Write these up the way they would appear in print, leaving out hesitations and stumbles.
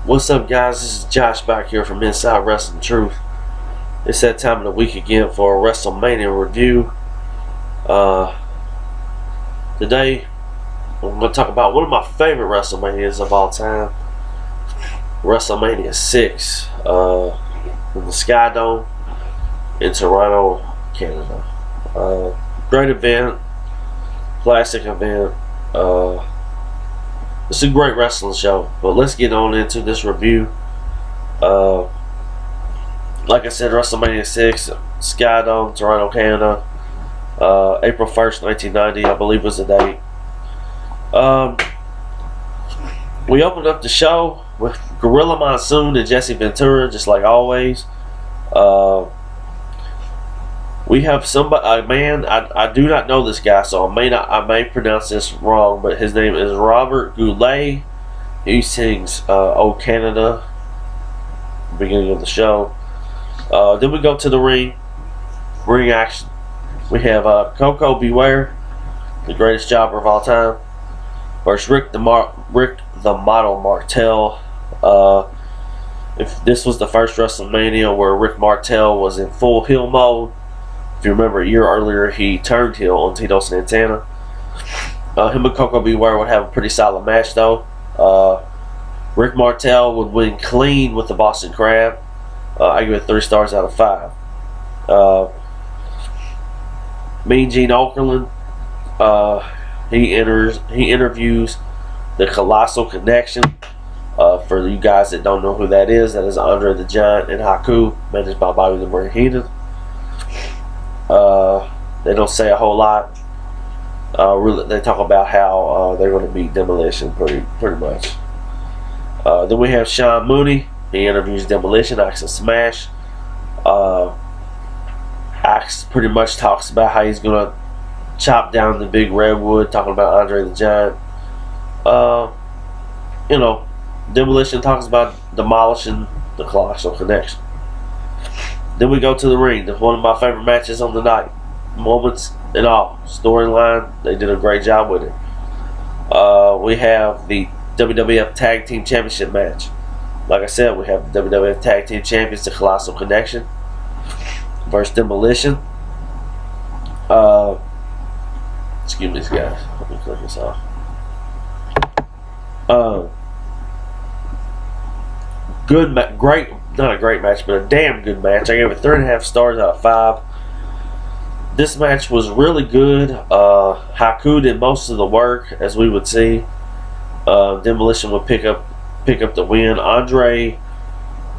What's up, guys? This is Josh back here from Inside Wrestling Truth. It's that time of the week again for a WrestleMaina review. Today, I'm going to talk about one of my favorite WrestleManias of all time, WrestleMania 6, in the Sky Dome in Toronto, Canada. Great event, classic event. It's a great wrestling show, but let's get on into this review. Like I said, WrestleMania 6, Sky Dome, Toronto, Canada, April 1st, 1990, I believe was the date. We opened up the show with Gorilla Monsoon and Jesse Ventura, just like always. We have somebody, a man, I do not know this guy, so I may pronounce this wrong, but his name is Robert Goulet. He sings "Oh Canada" beginning of the show. Then we go to the ring action. We have Coco Beware, the greatest jobber of all time, versus Rick the Model Martel. If this was the first WrestleMania where Rick Martel was in full heel mode. If you remember, a year earlier, he turned heel on Tito Santana. Him and Coco Beware would have a pretty solid match, though. Rick Martel would win clean with the Boston Crab. I give it 3 stars out of 5. Mean Gene Okerlund, he interviews the Colossal Connection. For you guys that don't know who that is Andre the Giant and Haku, managed by Bobby the Brain Heenan. They don't say a whole lot. Really, they talk about how they're going to beat Demolition pretty much. Then we have Sean Mooney. He interviews Demolition, Axe and Smash. Axe pretty much talks about how he's going to chop down the big redwood, talking about Andre the Giant. Demolition talks about demolishing the Colossal Connection. Then we go to the ring. One of my favorite matches on the night. Moments and all. Storyline, they did a great job with it. We have the WWF Tag Team Championship match. Like I said, we have the WWF Tag Team Champions, the Colossal Connection, versus Demolition. Excuse me, guys. Let me click this off. Great. Not a great match, but a damn good match. I gave it 3.5 stars out of 5. This match was really good. Haku did most of the work, as we would see. Demolition would pick up the win. Andre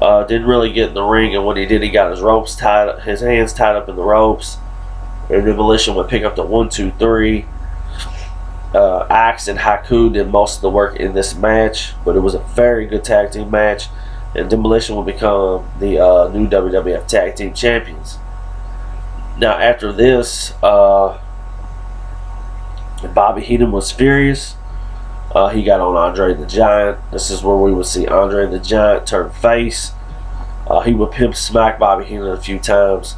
didn't really get in the ring, and when he did, he got his hands tied up in the ropes. And Demolition would pick up the 1, 2, 3. Axe and Haku did most of the work in this match, but it was a very good tag team match. And Demolition will become the new WWF Tag Team Champions. Now, after this, Bobby Heenan was furious. He got on Andre the Giant. This is where we would see Andre the Giant turn face. He would pimp smack Bobby Heenan a few times.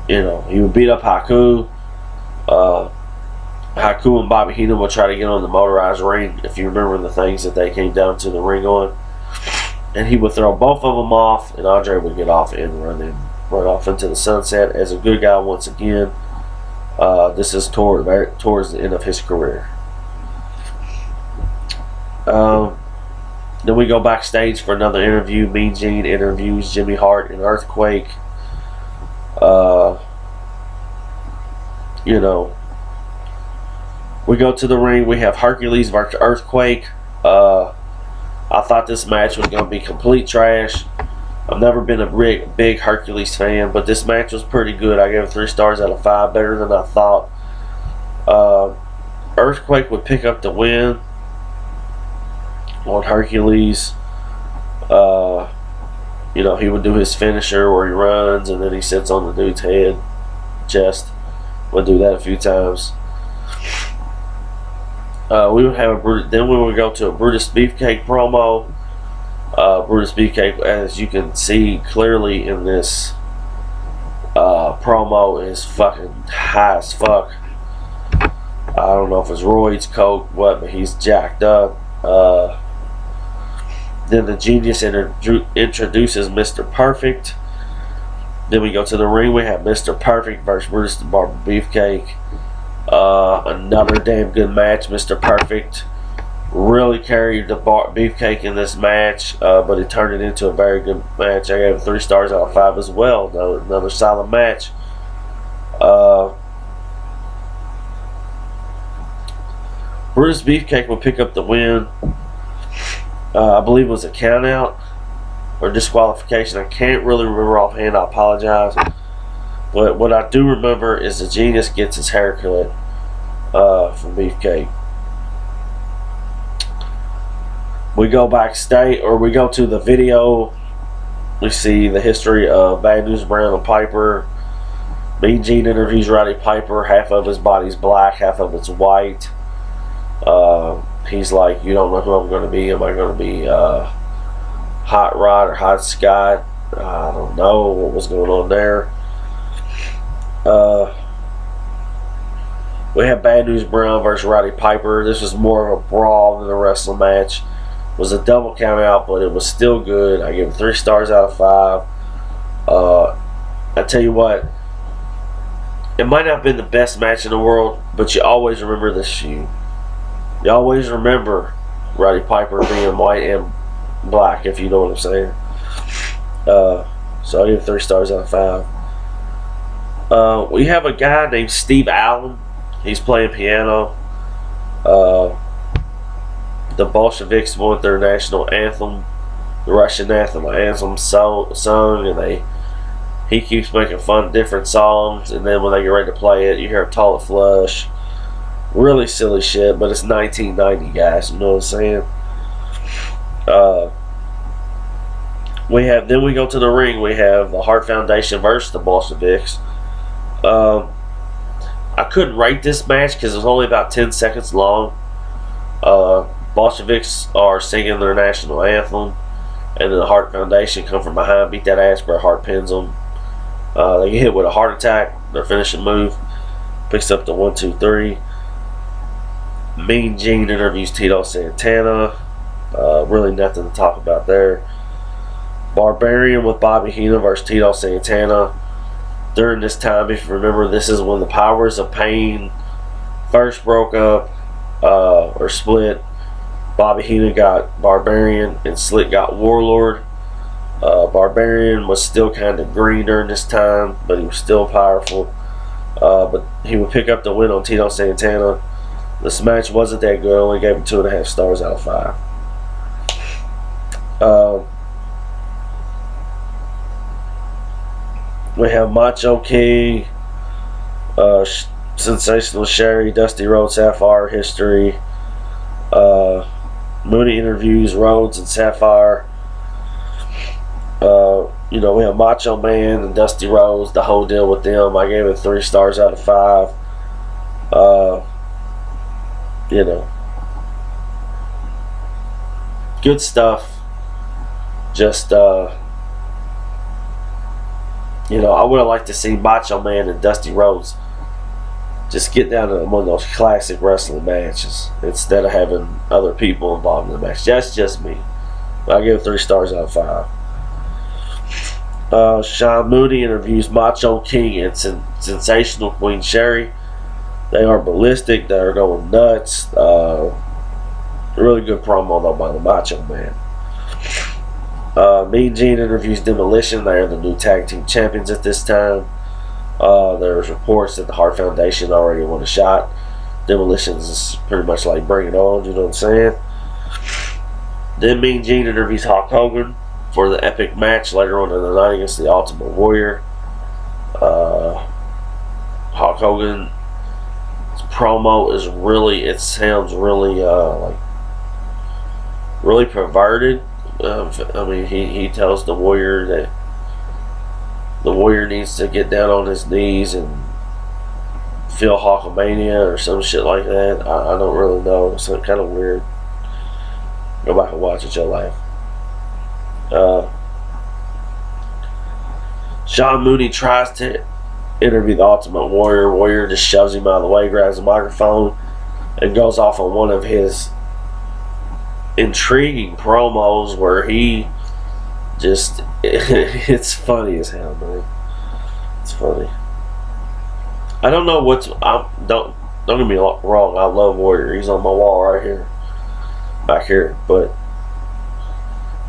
He would beat up Haku. Haku and Bobby Heenan would try to get on the motorized ring, if you remember the things that they came down to the ring on. And he would throw both of them off, and Andre would get off and run off into the sunset as a good guy once again. This is towards the end of his career. Then we go backstage for another interview. Mean Gene interviews Jimmy Hart and Earthquake. We go to the ring. We have Hercules versus Earthquake. I thought this match was going to be complete trash. I've never been a big Hercules fan, but this match was pretty good. I gave it 3 stars out of 5, better than I thought. Earthquake would pick up the win on Hercules. He would do his finisher where he runs and then he sits on the dude's head, chest. Would do that a few times. We would have then we would go to a Brutus Beefcake promo. Brutus Beefcake, as you can see clearly in this promo, is fucking high as fuck. I don't know if it's roids, coke, what, but he's jacked up. Then the Genius introduces Mr. Perfect. Then we go to the ring. We have Mr. Perfect versus Brutus the Barber Beefcake. Another damn good match. Mr. Perfect really carried the Beefcake in this match, but he turned it into a very good match. I gave it 3 stars out of 5 as well. Another solid match. Brutus Beefcake will pick up the win. I believe it was a count out or disqualification. I can't really remember offhand. I apologize. But what I do remember is the Genius gets his haircut from Beefcake. We go backstage, or we go to the video. We see the history of Bad News Brown and Piper. Mean Gene interviews Roddy Piper. Half of his body's black, half of it's white. He's like, you don't know who I'm going to be. Am I going to be Hot Rod or Hot Scott? I don't know what was going on there. We have Bad News Brown versus Roddy Piper. This was more of a brawl than a wrestling match. It was a double count out, but it was still good. I give it 3 stars out of 5. I tell you what, it might not have been the best match in the world, but you always remember this feud. You always remember Roddy Piper being white and black, if you know what I'm saying. So I give it 3 stars out of 5. We have a guy named Steve Allen. He's playing piano. The Bolsheviks want their national anthem, the Russian anthem sung, and he keeps making fun of different songs, and then when they get ready to play it, you hear a toilet flush. Really silly shit, but it's 1990, guys. You know what I'm saying? Then we go to the ring. We have the Hart Foundation versus the Bolsheviks. I couldn't rate this match because it was only about 10 seconds long. Bolsheviks are singing their national anthem, and then the Hart Foundation come from behind, beat that ass, but Hart pins them. They get hit with a heart attack. Their finishing move picks up the 1, 2, 3. Mean Gene interviews Tito Santana. Really nothing to talk about there. Barbarian with Bobby Heenan versus Tito Santana. During this time, if you remember, this is when the Powers of Pain first broke up or split. Bobby Heenan got Barbarian and Slick got Warlord. Barbarian was still kind of green during this time, but he was still powerful. But he would pick up the win on Tito Santana. This match wasn't that good. I only gave it 2.5 stars out of 5. We have Macho King, Sensational Sherry, Dusty Rhodes, Sapphire history. Mooney interviews Rhodes and Sapphire. We have Macho Man and Dusty Rhodes, the whole deal with them. I gave it 3 stars out of 5. Good stuff. Just, I would have liked to see Macho Man and Dusty Rhodes just get down to one of those classic wrestling matches instead of having other people involved in the match. That's just me. But I give it 3 stars out of 5. Sean Mooney interviews Macho King and Sensational Queen Sherry. They are ballistic. They are going nuts. Really good promo though by the Macho Man. Mean Gene interviews Demolition. They are the new tag team champions at this time. There's reports that the Hart Foundation already won a shot. Demolition is pretty much like Bring It On, you know what I'm saying? Then Mean Gene interviews Hulk Hogan for the epic match later on in the night against the Ultimate Warrior. Hulk Hogan's promo is it sounds really really perverted. He tells the Warrior that the Warrior needs to get down on his knees and feel Hulkamania or some shit like that. I don't really know. It's kind of weird. Go back and watch it, you'll laugh. Sean Mooney tries to interview the Ultimate Warrior. Warrior just shoves him out of the way, grabs the microphone, and goes off on one of his intriguing promos where he just it's funny as hell, man. It's funny. I don't know what's don't get me wrong. I love Warrior. He's on my wall right here, back here. But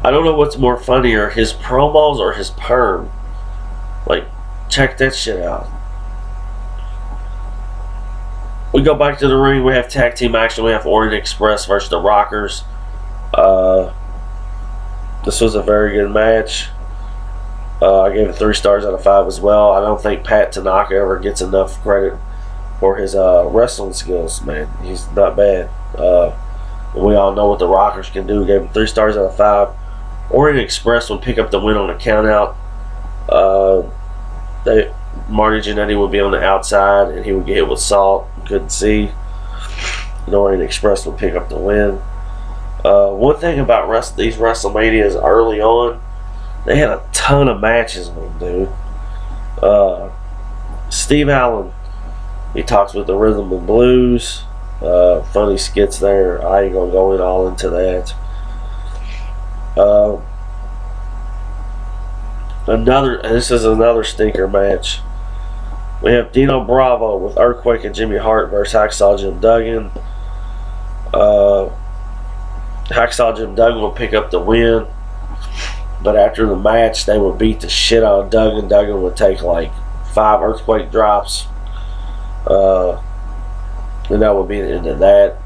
I don't know what's more funnier, his promos or his perm. Like, check that shit out. We go back to the ring. We have tag team action. We have Orient Express versus the Rockers. This was a very good match. I gave it 3 stars out of 5 as well. I don't think Pat Tanaka ever gets enough credit for his wrestling skills, man. He's not bad. We all know what the Rockers can do. Gave him 3 stars out of 5. Orient Express would pick up the win on a countout. Marty Jannetty would be on the outside, and he would get hit with salt. Couldn't see. And Orient Express would pick up the win. One thing about these WrestleManias early on, they had a ton of matches with them, dude. Steve Allen, he talks with the Rhythm and Blues. Funny skits there. I ain't gonna go all into that. This is another stinker match. We have Dino Bravo with Earthquake and Jimmy Hart versus Hacksaw Jim Duggan. Hacksaw Jim Duggan will pick up the win, but after the match, they would beat the shit out of Duggan. Duggan would take like 5 Earthquake drops, and that would be the end of that.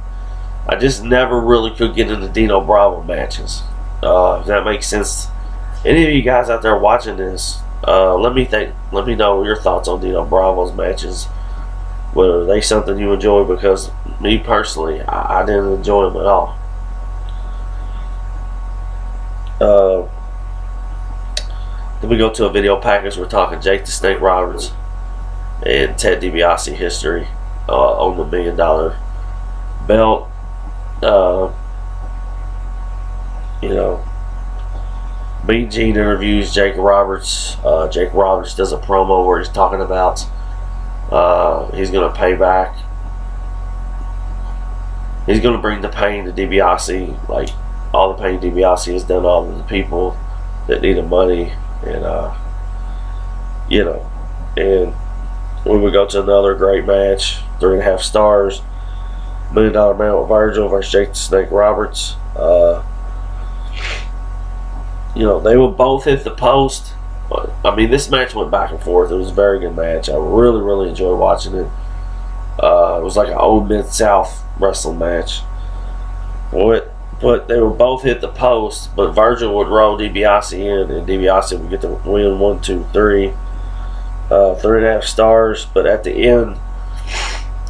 I just never really could get into Dino Bravo matches. If that makes sense. Any of you guys out there watching this, let me know your thoughts on Dino Bravo's matches. Were they something you enjoy? Because me personally, I didn't enjoy them at all. Then we go to a video package. We're talking Jake the Snake Roberts and Ted DiBiase history on the $1 million belt. Mean Gene interviews Jake Roberts. Jake Roberts does a promo where he's talking about he's going to pay back. He's going to bring the pain to DiBiase, like all the pain DiBiase has done all of the people that needed money, and and we would go to another great match, 3.5 stars. $1 Million Man with Virgil versus Jake the Snake Roberts. They would both hit the post. I mean, this match went back and forth. It was a very good match. I really, really enjoyed watching it. It was like an old Mid-South wrestling match. But they would both hit the post, but Virgil would roll DiBiase in, and DiBiase would get the win 1, 2, 3. 3.5 stars, but at the end,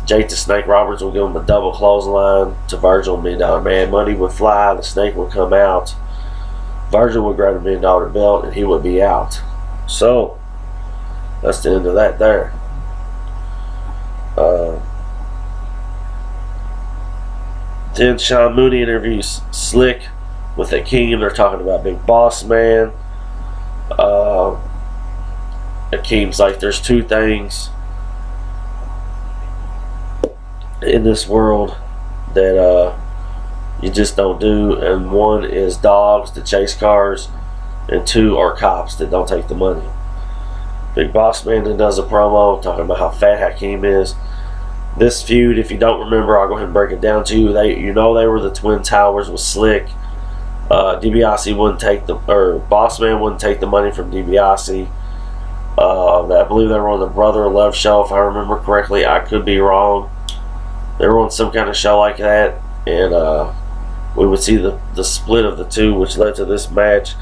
Jake the Snake Roberts would give him a double clothesline to Virgil, $1 Million Man. Money would fly, the Snake would come out. Virgil would grab a $1 million belt, and he would be out. So, that's the end of that there. Then Sean Mooney interviews Slick with Akeem. They're talking about Big Boss Man. Akeem's like, there's 2 things in this world that you just don't do, and 1 is dogs that chase cars, and 2 are cops that don't take the money. Big Boss Man then does a promo talking about how fat Hakeem is. This feud, if you don't remember, I'll go ahead and break it down to you. They were the Twin Towers with Slick. DiBiase wouldn't take Boss Man wouldn't take the money from DiBiase. I believe they were on the Brother Love show, if I remember correctly. I could be wrong. They were on some kind of show like that, and we would see the split of the 2, which led to this match.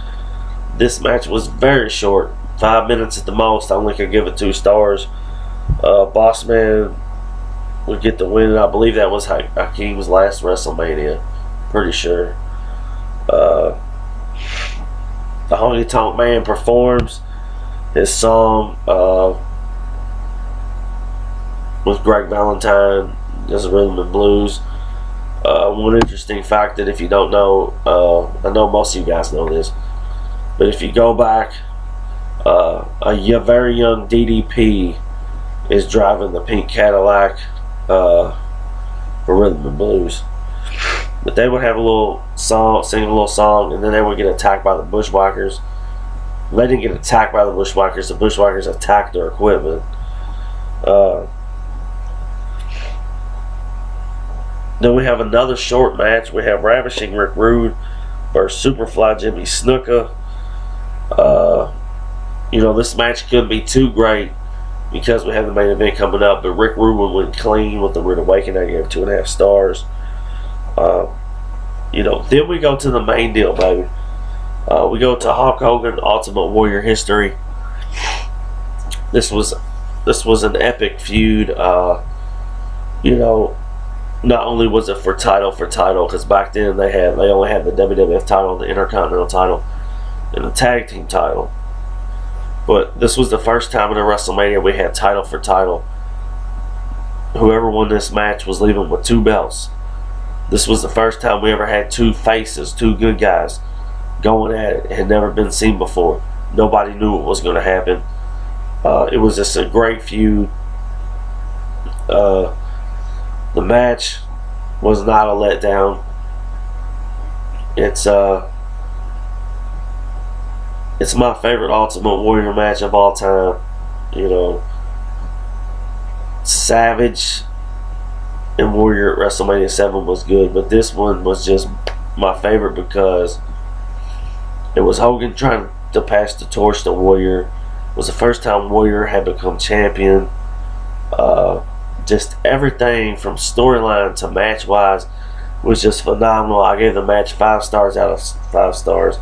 This match was very short, 5 minutes at the most. I only could give it 2 stars. Boss Man would get the win, and I believe that was Hakeem's last WrestleMania. Pretty sure. The Honky Tonk Man performs his song with Greg Valentine. This is Rhythm and Blues. One interesting fact that if you don't know, I know most of you guys know this, but if you go back, a very young DDP is driving the pink Cadillac for Rhythm and Blues. But they would have a little song, sing a little song, and then they would get attacked by the Bushwhackers. They didn't get attacked by the Bushwhackers. The Bushwhackers attacked their equipment. Then we have another short match. We have Ravishing Rick Rude versus Superfly Jimmy Snuka. This match couldn't be too great because we have the main event coming up. But Rick Rude went clean with the Rude Awakening. I gave 2.5 stars. Then we go to the main deal, baby. We go to Hulk Hogan Ultimate Warrior history. This was an epic feud. Not only was it for title, because back then they only had the WWF title, the Intercontinental title, and the Tag Team title. But this was the first time in a WrestleMania we had title for title. Whoever won this match was leaving with 2 belts. This was the first time we ever had 2 faces, 2 good guys going at it. It had never been seen before. Nobody knew what was going to happen. It was just a great feud. The match was not a letdown. It's my favorite Ultimate Warrior match of all time. Savage and Warrior at WrestleMania 7 was good, but this one was just my favorite because it was Hogan trying to pass the torch to Warrior. It was the first time Warrior had become champion. Just everything from storyline to match wise was just phenomenal. I gave the match 5 stars out of 5 stars.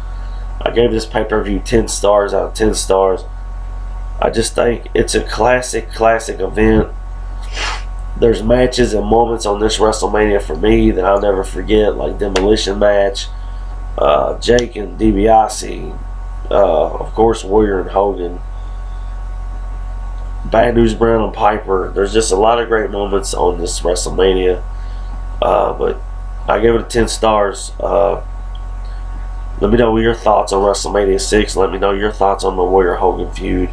I gave this pay-per-view 10 stars out of 10 stars. I just think it's a classic event. There's matches and moments on this WrestleMania for me that I'll never forget, like Demolition match, Jake and DiBiase, of course Warrior and Hogan, Bad News Brown and Piper. There's just a lot of great moments on this WrestleMania, but I gave it 10 stars. Let me know your thoughts on WrestleMania 6. Let me know your thoughts on the Warrior Hogan feud.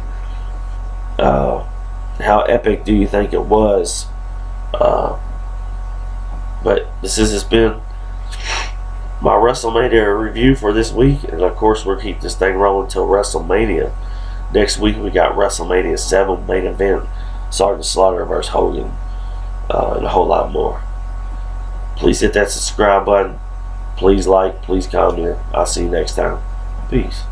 How epic do you think it was? But this has just been my WrestleMania review for this week, and of course we'll keep this thing rolling till WrestleMania. Next week we got WrestleMania 7 main event, Sergeant Slaughter versus Hogan, and a whole lot more. Please hit that subscribe button. Please like, please comment. I'll see you next time. Peace.